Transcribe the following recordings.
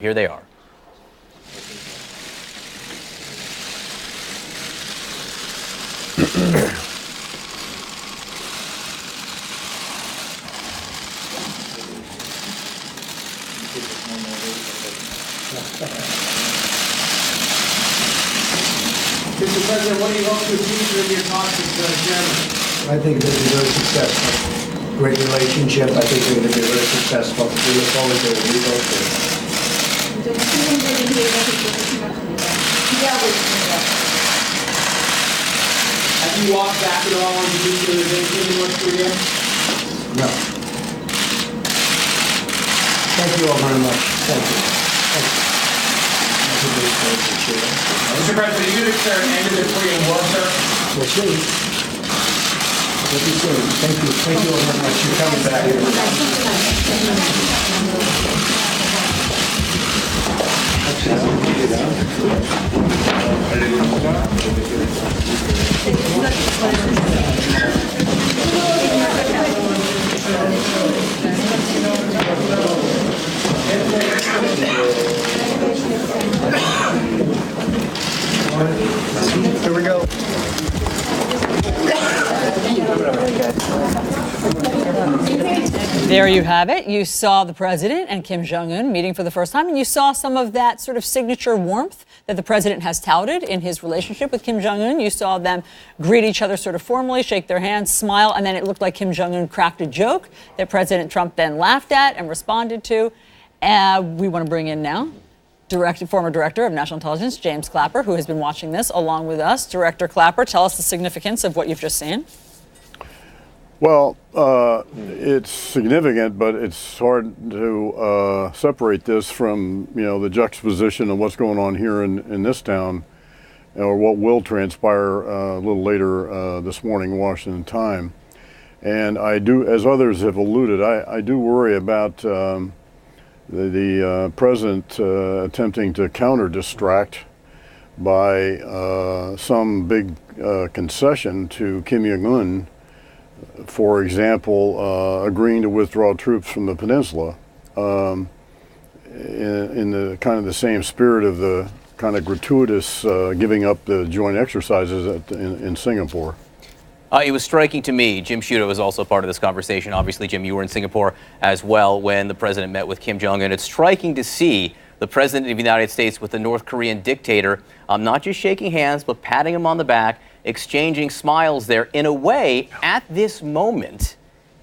Here they are. Mr. President, what do you hope to achieve in your talks with the chairman? I think they'll be very successful. Great relationship. I think they're going to be very successful. We look forward to it. We go for it. Have you walked back at all on the denuclearization in North Korea? No. Thank you all very much. Thank you. Thank you. Mr. President, are you going to declare an end to the Korean War, sir? We'll see. We'll be soon. Thank you. Thank you all very much. You're coming Here we go. There you have it. You saw the president and Kim Jong Un meeting for the first time, and you saw some of that sort of signature warmth that the president has touted in his relationship with Kim Jong Un. You saw them greet each other sort of formally, shake their hands, smile, and then it looked like Kim Jong Un cracked a joke that President Trump then laughed at and responded to. We want to bring in now former Director of National Intelligence, James Clapper, who has been watching this along with us. Director Clapper, tell us the significance of what you've just seen. Well, it's significant, but it's hard to separate this from, the juxtaposition of what's going on here in this town, or what will transpire a little later this morning, Washington time. And I do, as others have alluded, I do worry about the president attempting to counter-distract by some big concession to Kim Jong Un. For example, agreeing to withdraw troops from the peninsula in the kind of the same spirit of the kind of gratuitous giving up the joint exercises in Singapore. It was striking to me. Jim Sciutto was also part of this conversation. Obviously, Jim, you were in Singapore as well when the president met with Kim Jong Un. It's striking to see the president of the United States with the North Korean dictator not just shaking hands, but patting him on the back, exchanging smiles there in a way at this moment.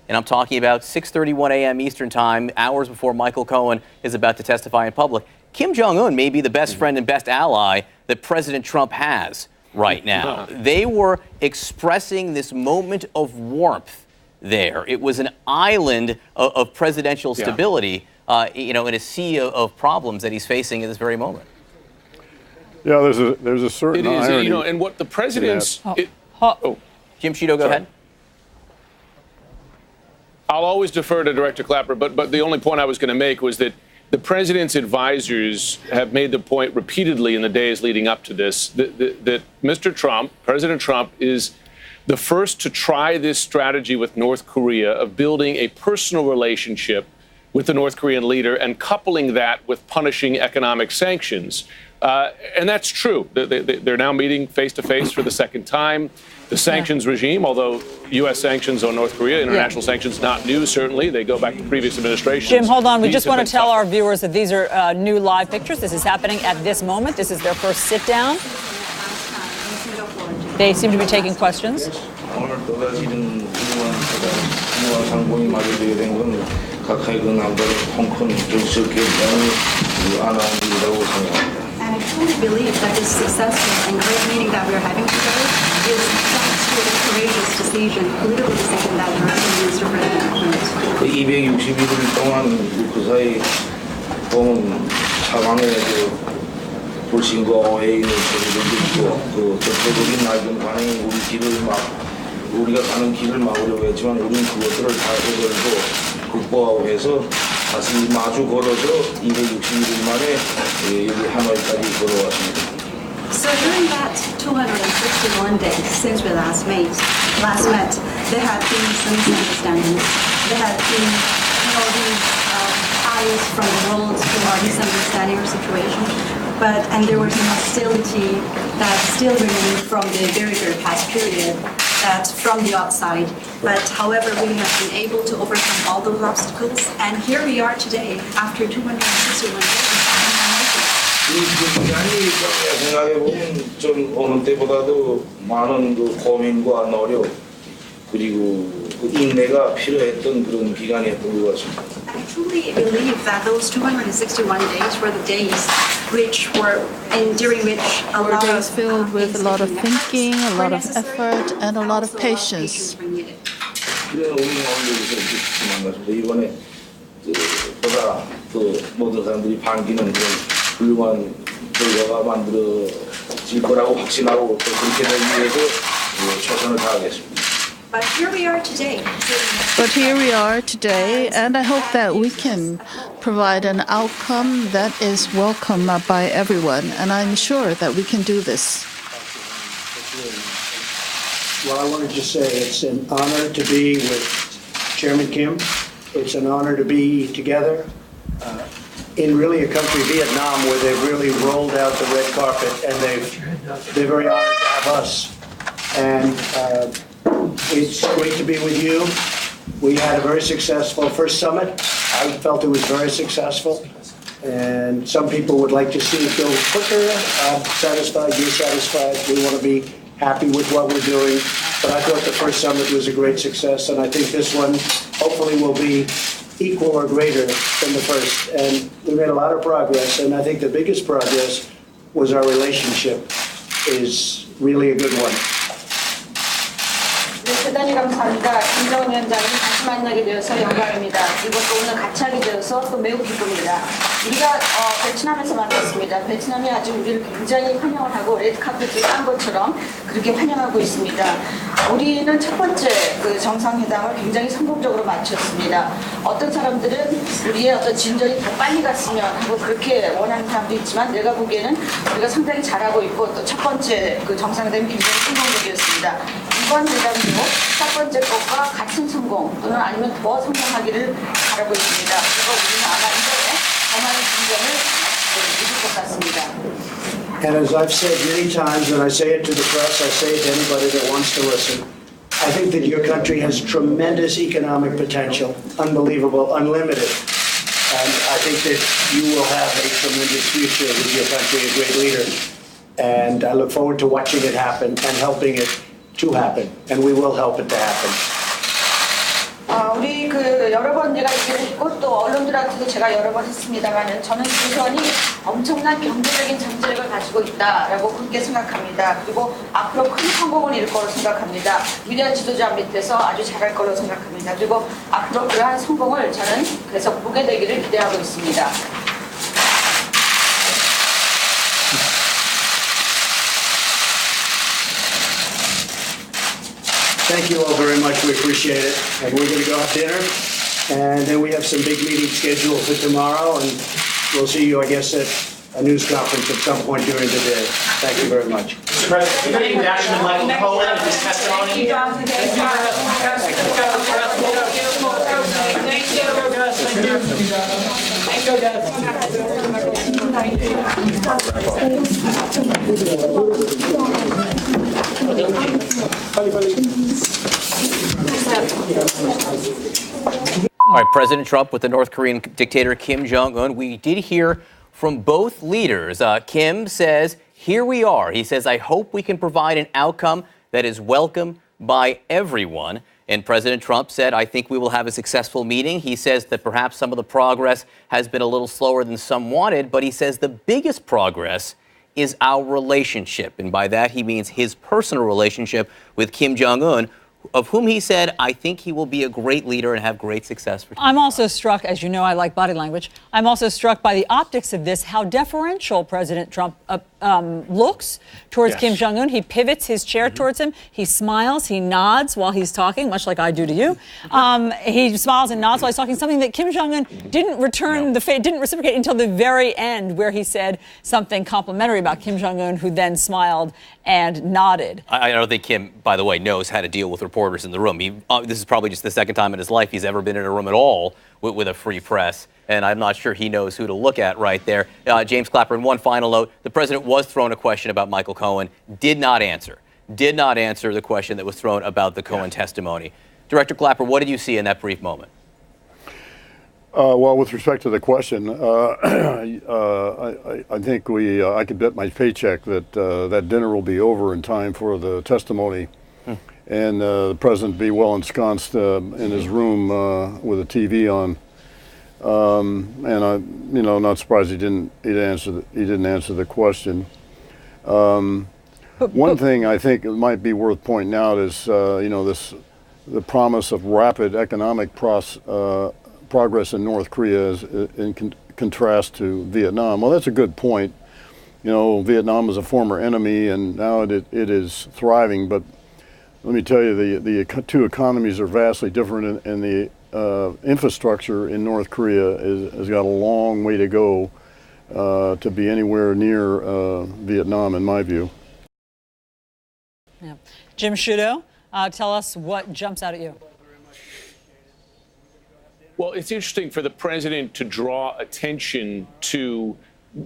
And I'm talking about 6:31 a.m. Eastern time, hours before Michael Cohen is about to testify in public. Kim Jong Un may be the best friend and best ally that President Trump has right now. They were expressing this moment of warmth there. It was an island of presidential stability, in a sea of problems that he's facing at this very moment. Yeah, there's a certain irony. And what the president's... Jim Sciutto, go ahead. I'll always defer to Director Clapper, but the only point I was going to make was that the president's advisors have made the point repeatedly in the days leading up to this that Mr. Trump, President Trump, is the first to try this strategy with North Korea of building a personal relationship with the North Korean leader and coupling that with punishing economic sanctions. And that's true. They're now meeting face-to-face for the second time. The sanctions regime, although U.S. sanctions on North Korea, international sanctions, not new, certainly. They go back to previous administrations. Jim, hold on. We just want to tell our viewers that these are new live pictures. This is happening at this moment. This is their first sit-down. They seem to be taking questions. And I truly believe that this successful and great meeting that we're having today is thanks to the courageous decision, political decision that you're making, Mr. President. 261일 동안 그 사이 보면 차관의 불신과 오해에 있는 소리들도 있고 그 전체적인 낡은 관행이 우리 길을 우리가 가는 길을 막으려고 했지만 우리는 그것들을 다 해결하고 극복하고 해서 다시 마주 걸어서 261일 만에 여기 하노이까지 걸어왔습니다. So during that 261 days since we last met, there had been some misunderstandings. There had been these bias from the world who are misunderstanding our situation. And there was some hostility that still remained from the very, very past period, that from the outside. But however, we have been able to overcome all those obstacles, and here we are today, after 261 days. 이 기간이 생각해보면 좀 어느 때보다도 많은 그 고민과 노력 그리고 그 인내가 필요했던 그런 기간이었던 것 같습니다. I truly believe that those 261 days were the days during which a lot days of filled with a lot of thinking, a lot of necessary, effort, and a lot of also patience. were needed. 그래서 우리는 오늘 여기서 이렇게 만났습니다. 이번에 보다 또 모든 사람들이 반기는 그런 훌륭한 결과가 만들어질 거라고 확신하고 또 그렇게 되기 위해서 최선을 다하겠습니다. But here we are today. And I hope that we can provide an outcome that is welcome by everyone. And I'm sure that we can do this. Well, I want to just say it's an honor to be with Chairman Kim. It's an honor to be together in really a country, Vietnam, where they've really rolled out the red carpet, and they're very honored to have us. And it's great to be with you. We had a very successful first summit. I felt it was very successful. And some people would like to see it go quicker. I'm satisfied, you're satisfied. We want to be happy with what we're doing. But I thought the first summit was a great success, and I think this one hopefully will be equal or greater than the first. And we made a lot of progress, and I think the biggest progress was our relationship is really a good one. 대단히 감사합니다. 김정은 위원장님 다시 만나게 되어서 영광입니다. 그리고 또 오늘 같이 하게 되어서 또 매우 기쁩니다. 우리가 베트남에서 만났습니다. 베트남이 아주 우리를 굉장히 환영을 하고 레드카펫을 깐 것처럼 그렇게 환영하고 있습니다. 우리는 첫 번째 그 정상회담을 굉장히 성공적으로 마쳤습니다. 어떤 사람들은 우리의 어떤 진전이 더 빨리 갔으면 하고 그렇게 원하는 사람도 있지만 내가 보기에는 우리가 상당히 잘하고 있고 또 첫 번째 그 정상회담이 굉장히 성공적이었습니다. 이번 회담도 첫 번째 것과 같은 성공 또는 아니면 더 성공하기를 바라고 있습니다. 그리고 우리는 아마 이번에 더 많은 진전을 이룰 것 같습니다. And as I've said many times, and I say it to the press, I say it to anybody that wants to listen, I think that your country has tremendous economic potential, unbelievable, unlimited. And I think that you will have a tremendous future with your country, a great leader. And I look forward to watching it happen and helping it to happen. And we will help it to happen. 우리 여러 번 제가 얘기를 했고 또 언론들한테도 제가 여러 번 했습니다만은 저는 조선이 엄청난 경제적인 잠재력을 가지고 있다라고 그렇게 생각합니다. 그리고 앞으로 큰 성공을 이룰 거로 생각합니다. 위대한 지도자 밑에서 아주 잘할 거로 생각합니다. 그리고 앞으로 그러한 성공을 저는 계속 보게 되기를 기대하고 있습니다. Thank you all very much. We appreciate it. And we're going to go have dinner. And then we have some big meetings scheduled for tomorrow. And we'll see you, I guess, at a news conference at some point during the day. Thank you very much. Mr. President, we're going to action Michael Cohen and his testimony. All right, President Trump with the North Korean dictator Kim Jong Un. We did hear from both leaders. Kim says, here we are. He says, I hope we can provide an outcome that is welcome by everyone. And President Trump said, I think we will have a successful meeting. He says that perhaps some of the progress has been a little slower than some wanted, but he says the biggest progress is our relationship. And by that, he means his personal relationship with Kim Jong Un, of whom he said, I think he will be a great leader and have great success for. I'm also struck, as you know, I like body language. I'm also struck by the optics of this, how deferential President Trump looks towards Kim Jong Un. He pivots his chair towards him. He smiles. He nods while he's talking, much like I do to you. He smiles and nods while he's talking, something that Kim Jong Un didn't didn't reciprocate until the very end, where he said something complimentary about Kim Jong Un, who then smiled and nodded. I don't think Kim, by the way, knows how to deal with reporters in the room. This is probably just the second time in his life he's ever been in a room at all with a free press, and I'm not sure he knows who to look at right there. James Clapper, in one final note, the president was thrown a question about Michael Cohen, did not answer the question that was thrown about the Cohen testimony. Director Clapper, what did you see in that brief moment? Well, with respect to the question, I think I could bet my paycheck that that dinner will be over in time for the testimony, and the president be well ensconced in his room with a TV on. And I'm not surprised he didn't answer the question. One thing I think it might be worth pointing out is the promise of rapid economic progress in North Korea is in contrast to Vietnam. Well, that's a good point. Vietnam is a former enemy, and now it is thriving. But let me tell you, the two economies are vastly different, and the infrastructure in North Korea has got a long way to go to be anywhere near Vietnam, in my view. Yeah. Jim Sciutto, tell us what jumps out at you. Well, it's interesting for the president to draw attention to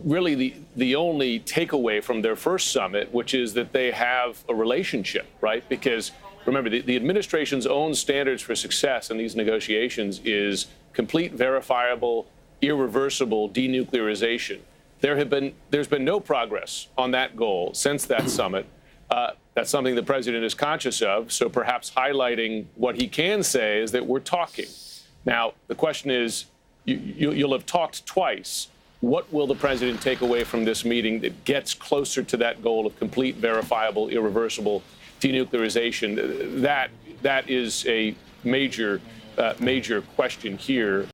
really the only takeaway from their first summit, which is that they have a relationship, right? Because remember, the administration's own standards for success in these negotiations is complete, verifiable, irreversible denuclearization. There's been no progress on that goal since that summit. That's something the president is conscious of. So perhaps highlighting what he can say is that we're talking. Now, the question is, you'll have talked twice. What will the president take away from this meeting that gets closer to that goal of complete, verifiable, irreversible denuclearization? That is a major question here.